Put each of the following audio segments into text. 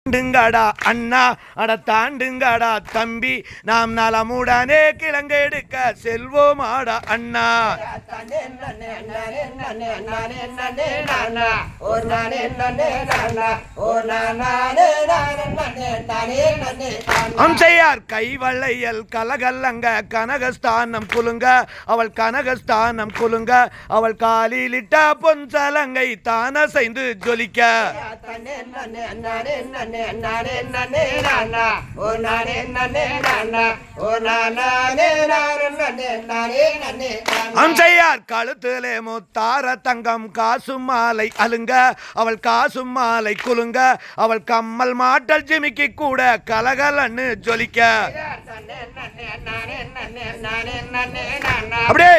தாண்டுங்கடா அண்ணா அட தாண்டுங்கடா தம்பி நாம் நலமுடனே கிழங்கெடுக்க செல்வோமாடா அண்ணா. அம்சையார் கைவளையல் கலகல்லங்க கனகஸ்தானம் குலுங்க அவள் கனகஸ்தானம் குலுங்க அவள் காலிலிட்ட பொன்சலங்கை தானசைந்து ஜொலிக்க. அம்சையார் கழுத்திலே முத்தார தங்கம் காசும் மாலை அலுங்க அவள் காசும் மாலை குலுங்க அவள் கம்மல் மாட்டல் ஜிமிக்கி கூட கலகலன்னு ஜொலிக்க. அப்படியே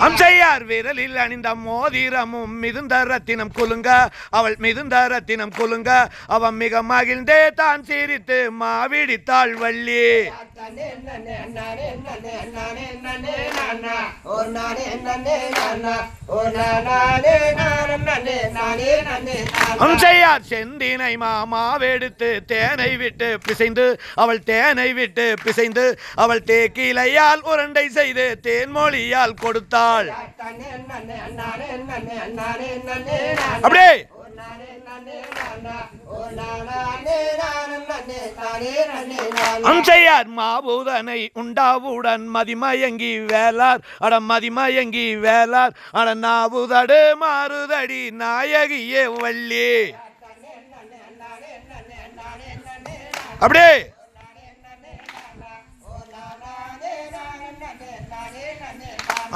அம்சையார் விரலில் அணிந்த மோதிரமும் மிதுந்த ரத்தினம் குலுங்க அவள் மிதுந்த ரத்தினம் குலுங்க அவன் மிக மகிழ்ந்தே தான் சிரித்து மாவிடித்தாள் வள்ளி. அம்சையார் செந்தினை மாமாவெடுத்து தேனை விட்டு பிசைந்து அவள் தேனை விட்டு பிசைந்து அவள் தேக்கிலையால் உருண்டை செய்து தேன்மொழியால் கொடுத்தாள். அப்படியே அம்சையார் மாபூதனை உண்டாவுடன் மதிமயங்கி வேளார் அட மதிமயங்கி வேளார் அட நாவுதடு மாறுதடி நாயகியே வள்ளி. அப்படியே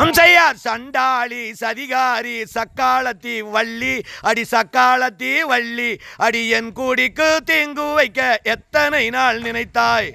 அம்சையார் சண்டாளி சதிகாரி சக்காலத்தி வள்ளி அடி சக்காலத்தி வள்ளி அடி என் கூடிக்கு தீங்கு வைக்க எத்தனை நாள் நினைத்தாய்.